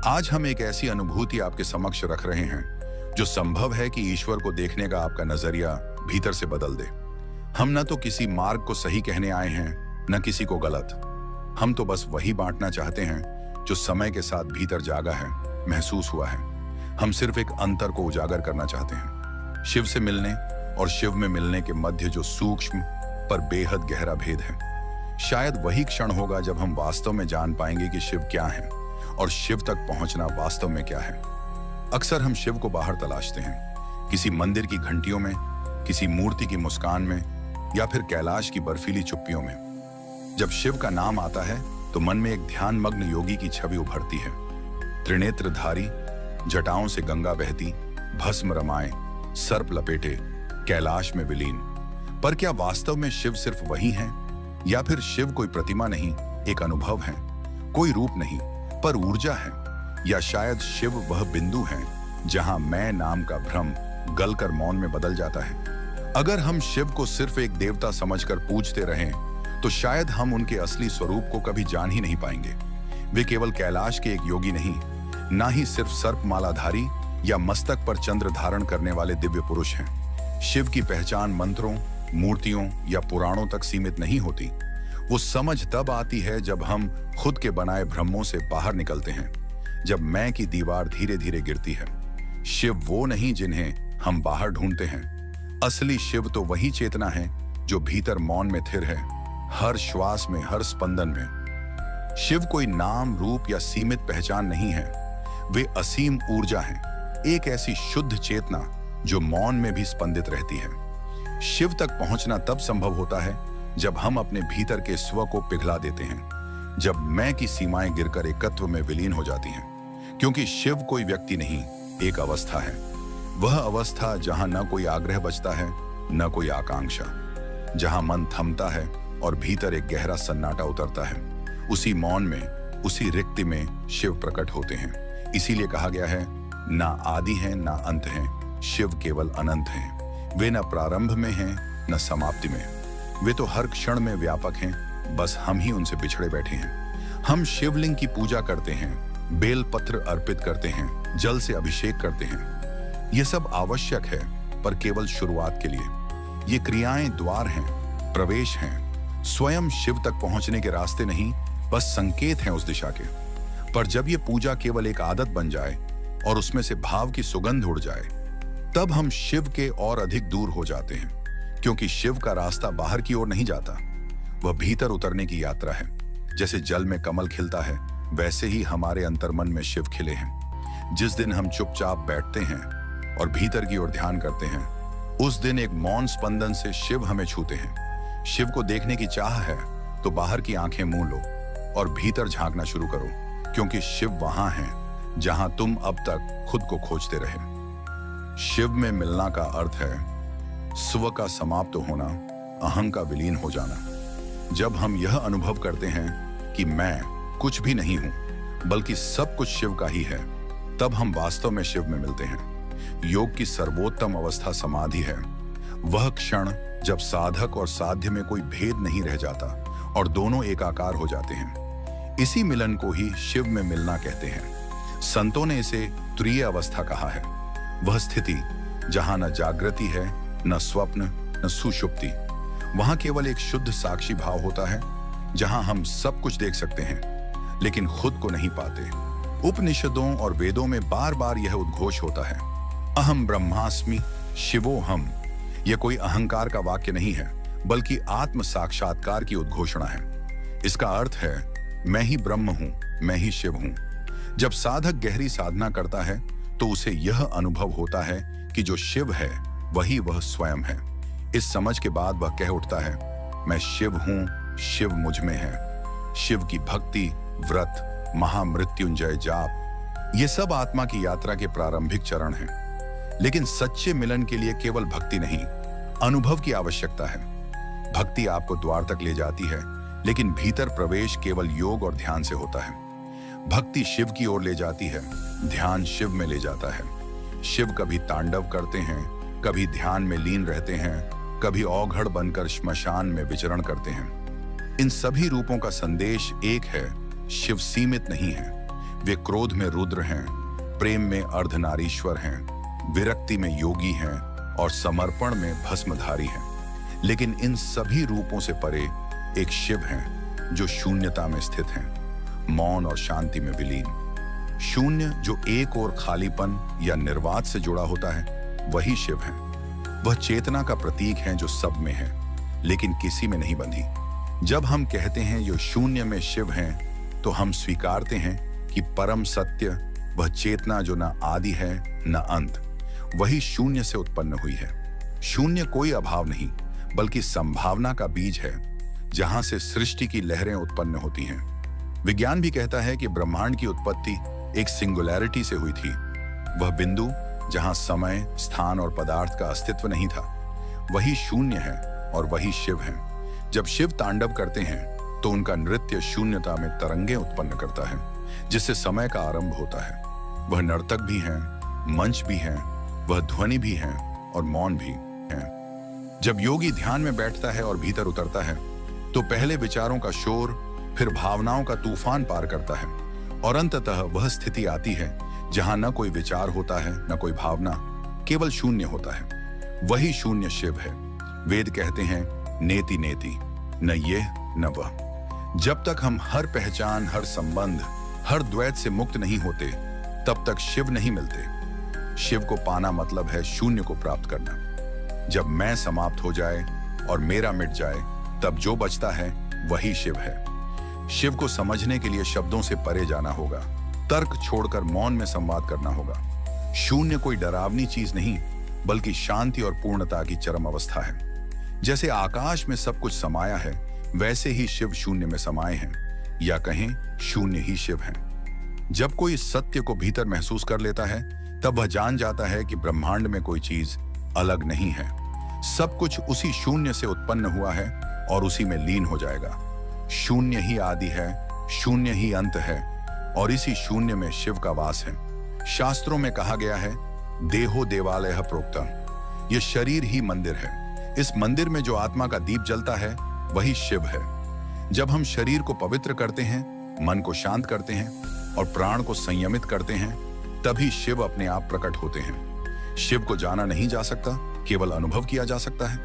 आज हम एक ऐसी अनुभूति आपके समक्ष रख रहे हैं जो संभव है कि ईश्वर को देखने का आपका नजरिया भीतर से बदल दे। हम न तो किसी मार्ग को सही कहने आए हैं, न किसी को गलत। हम तो बस वही बांटना चाहते हैं जो समय के साथ भीतर जागा है, महसूस हुआ है। हम सिर्फ एक अंतर को उजागर करना चाहते हैं, शिव से मिलने और शिव में मिलने के मध्य जो सूक्ष्म पर बेहद गहरा भेद है। शायद वही क्षण होगा जब हम वास्तव में जान पाएंगे कि शिव क्या है और शिव तक पहुंचना वास्तव में क्या है। अक्सर हम शिव को बाहर तलाशते हैं, किसी मंदिर की घंटियों में, किसी मूर्ति की मुस्कान में, या फिर कैलाश की बर्फीली चुप्पियों में। जब शिव का नाम आता है तो मन में एक ध्यानमग्न योगी की छवि उभरती है, त्रिनेत्रधारी, जटाओं से गंगा बहती, भस्म रमाए, सर्प लपेटे, कैलाश में विलीन। पर क्या वास्तव में शिव सिर्फ वही है, या फिर शिव कोई प्रतिमा नहीं, एक अनुभव है, कोई रूप नहीं पर ऊर्जा है? या शायद शिव वह बिंदु है जहां मैं नाम का भ्रम गलकर मौन में बदल जाता है। अगर हम शिव को सिर्फ एक देवता समझकर पूजते रहें तो शायद हम उनके असली स्वरूप को कभी जान ही नहीं पाएंगे। वे केवल कैलाश के एक योगी नहीं, ना ही सिर्फ सर्प मालाधारी या मस्तक पर चंद्र धारण करने वाले दिव्य पुरुष हैं। शिव की पहचान मंत्रों, मूर्तियों या पुराणों तक सीमित नहीं होती। वो समझ तब आती है जब हम खुद के बनाए भ्रमों से बाहर निकलते हैं, जब मैं की दीवार धीरे धीरे गिरती है। शिव वो नहीं जिन्हें हम बाहर ढूंढते हैं, असली शिव तो वही चेतना है जो भीतर मौन में थिर है, हर श्वास में, हर स्पंदन में। शिव कोई नाम, रूप या सीमित पहचान नहीं है, वे असीम ऊर्जा हैं, एक ऐसी शुद्ध चेतना जो मौन में भी स्पंदित रहती है। शिव तक पहुंचना तब संभव होता है जब हम अपने भीतर के स्व को पिघला देते हैं, जब मैं की सीमाएं गिरकर एकत्व में विलीन हो जाती हैं। क्योंकि शिव कोई व्यक्ति नहीं, एक अवस्था है। वह अवस्था जहां न कोई आग्रह बचता है, न कोई आकांक्षा, जहां मन थमता है और भीतर एक गहरा सन्नाटा उतरता है। उसी मौन में, उसी रिक्ति में शिव प्रकट होते हैं। इसीलिए कहा गया है, ना आदि हैं ना अंत हैं, शिव केवल अनंत हैं। वे न प्रारंभ में हैं न समाप्ति में, वे तो हर क्षण में व्यापक हैं, बस हम ही उनसे बिछड़े बैठे हैं। हम शिवलिंग की पूजा करते हैं, बेल पत्र अर्पित करते हैं, जल से अभिषेक करते हैं। यह सब आवश्यक है, पर केवल शुरुआत के लिए। ये क्रियाएं द्वार हैं, प्रवेश हैं, स्वयं शिव तक पहुंचने के रास्ते नहीं, बस संकेत हैं उस दिशा के। पर जब ये पूजा केवल एक आदत बन जाए और उसमें से भाव की सुगंध उड़ जाए, तब हम शिव के और अधिक दूर हो जाते हैं। क्योंकि शिव का रास्ता बाहर की ओर नहीं जाता, वह भीतर उतरने की यात्रा है। जैसे जल में कमल खिलता है, वैसे ही हमारे अंतर्मन में शिव खिले हैं। जिस दिन हम चुपचाप बैठते हैं और भीतर की ओर ध्यान करते हैं, उस दिन एक मौन स्पंदन से शिव हमें छूते हैं। शिव को देखने की चाह है तो बाहर की आंखें मूंद लो और भीतर झांकना शुरू करो, क्योंकि शिव वहां है जहां तुम अब तक खुद को खोजते रहे। शिव में मिलना का अर्थ है स्व का समाप्त होना, अहं का विलीन हो जाना। जब हम यह अनुभव करते हैं कि मैं कुछ भी नहीं हूं, बल्कि सब कुछ शिव का ही है, तब हम वास्तव में शिव में मिलते हैं। योग की सर्वोत्तम अवस्था समाधि है, वह क्षण जब साधक और साध्य में कोई भेद नहीं रह जाता और दोनों एकाकार हो जाते हैं। इसी मिलन को ही शिव में मिलना कहते हैं। संतों ने इसे तुरीय अवस्था कहा है, वह स्थिति जहां न जागृति है, न स्वप्न, न सुषुप्ति। वहां केवल एक शुद्ध साक्षी भाव होता है, जहां हम सब कुछ देख सकते हैं लेकिन खुद को नहीं पाते। उपनिषदों और वेदों में बार बार यह उद्घोष होता है, अहम ब्रह्मास्मि शिवोहम। यह कोई अहंकार का वाक्य नहीं है, बल्कि आत्म साक्षात्कार की उद्घोषणा है। इसका अर्थ है, मैं ही ब्रह्म हूं, मैं ही शिव हूं। जब साधक गहरी साधना करता है तो उसे यह अनुभव होता है कि जो शिव है वही वह स्वयं है। इस समझ के बाद वह कह उठता है, मैं शिव हूं, शिव मुझ में है। शिव की भक्ति, व्रत, महामृत्युंजय जाप, ये सब आत्मा की यात्रा के प्रारंभिक चरण हैं। लेकिन सच्चे मिलन के लिए केवल भक्ति नहीं, अनुभव की आवश्यकता है। भक्ति आपको द्वार तक ले जाती है, लेकिन भीतर प्रवेश केवल योग और ध्यान से होता है। भक्ति शिव की ओर ले जाती है, ध्यान शिव में ले जाता है। शिव कभी तांडव करते हैं, कभी ध्यान में लीन रहते हैं, कभी औघड़ बनकर श्मशान में विचरण करते हैं। इन सभी रूपों का संदेश एक है, शिव सीमित नहीं है, वे क्रोध में रुद्र हैं, प्रेम में अर्धनारीश्वर हैं, विरक्ति में योगी हैं और समर्पण में भस्मधारी हैं। लेकिन इन सभी रूपों से परे एक शिव हैं जो शून्यता में स्थित हैं, मौन और शांति में विलीन। शून्य जो एक और खालीपन या निर्वात से जुड़ा होता है, वही शिव है। वह चेतना का प्रतीक है जो सब में है लेकिन किसी में नहीं बंधी। जब हम कहते हैं यो शून्य में शिव हैं, तो हम स्वीकारते हैं कि परम सत्य, वह चेतना जो न आदि है न अंत, वही शून्य से उत्पन्न हुई है। शून्य कोई अभाव नहीं बल्कि संभावना का बीज है, जहां से सृष्टि की लहरें उत्पन्न होती हैं। विज्ञान भी कहता है कि ब्रह्मांड की उत्पत्ति एक सिंगुलैरिटी से हुई थी, वह बिंदु जहां समय, स्थान और पदार्थ का अस्तित्व नहीं था। वही शून्य है और वही शिव है। जब शिव तांडव करते हैं तो उनका नृत्य शून्यता में तरंगे उत्पन्न करता है, जिससे समय का आरंभ होता है। वह नर्तक भी हैं, मंच भी हैं, वह ध्वनि भी हैं और मौन भी हैं। जब योगी ध्यान में बैठता है और भीतर उतरता है, तो पहले विचारों का शोर, फिर भावनाओं का तूफान पार करता है और अंततः वह स्थिति आती है जहां न कोई विचार होता है, न कोई भावना, केवल शून्य होता है। वही शून्य शिव है। वेद कहते हैं नेति नेति, न ये न वह। जब तक हम हर पहचान, हर संबंध, हर द्वैत से मुक्त नहीं होते, तब तक शिव नहीं मिलते। शिव को पाना मतलब है शून्य को प्राप्त करना। जब मैं समाप्त हो जाए और मेरा मिट जाए, तब जो बचता है वही शिव है। शिव को समझने के लिए शब्दों से परे जाना होगा, तर्क छोड़कर मौन में संवाद करना होगा। शून्य कोई डरावनी चीज नहीं बल्कि शांति और पूर्णता की चरम अवस्था है। जैसे आकाश में सब कुछ समाया है, वैसे ही शिव शून्य में समाये हैं, या कहें शून्य ही शिव हैं। जब कोई इस सत्य को भीतर महसूस कर लेता है, तब वह जान जाता है कि ब्रह्मांड में कोई चीज अलग नहीं है। सब कुछ उसी शून्य से उत्पन्न हुआ है और उसी में लीन हो जाएगा। शून्य ही आदि है, शून्य ही अंत है और इसी शून्य में शिव का वास है। शास्त्रों में कहा गया है, देहो देवालयः प्रोक्तम्, यह शरीर ही मंदिर है। इस मंदिर में जो आत्मा का दीप जलता है, वही शिव है। जब हम शरीर को पवित्र करते हैं, मन को शांत करते हैं और प्राण को संयमित करते हैं, तभी शिव अपने आप प्रकट होते हैं। शिव को जाना नहीं जा सकता, केवल अनुभव किया जा सकता है।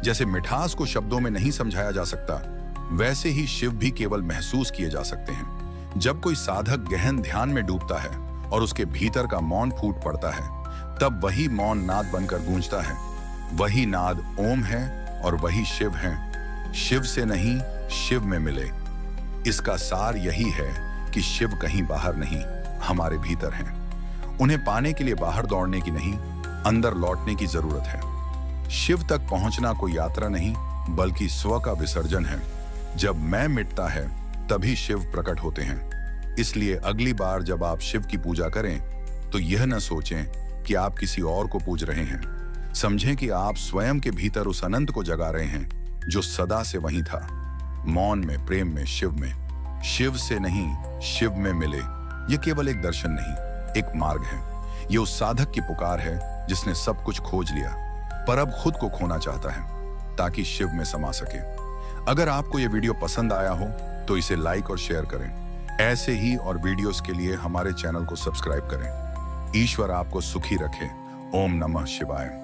जैसे मिठास को शब्दों में नहीं समझाया जा सकता, वैसे ही शिव भी केवल महसूस किए जा सकते हैं। जब कोई साधक गहन ध्यान में डूबता है और उसके भीतर का मौन फूट पड़ता है, तब वही मौन नाद बनकर गूंजता है। वही नाद ओम है और वही शिव है। शिव से नहीं, शिव में मिले। इसका सार यही है कि शिव कहीं बाहर नहीं, हमारे भीतर हैं। उन्हें पाने के लिए बाहर दौड़ने की नहीं, अंदर लौटने की जरूरत है। शिव तक पहुंचना कोई यात्रा नहीं बल्कि स्व का विसर्जन है। जब मैं मिटता है, तभी शिव प्रकट होते हैं। इसलिए अगली बार जब आप शिव की पूजा करें, तो यह न सोचें कि आप किसी और को पूज रहे हैं। समझें कि आप स्वयं के भीतर उस अनंत को जगा रहे हैं जो सदा से वहीं था। मौन में, प्रेम में, शिव में। शिव से नहीं, शिव में मिले। ये केवल एक दर्शन नहीं, एक मार्ग है। ये उस साधक की पुकार है जिसने सब कुछ खोज लिया, पर अब खुद को खोना चाहता है ताकि शिव में समा सके। अगर आपको ये वीडियो पसंद आया हो तो इसे लाइक और शेयर करें। ऐसे ही और वीडियोस के लिए हमारे चैनल को सब्सक्राइब करें। ईश्वर आपको सुखी रखे। ओम नमः शिवाय।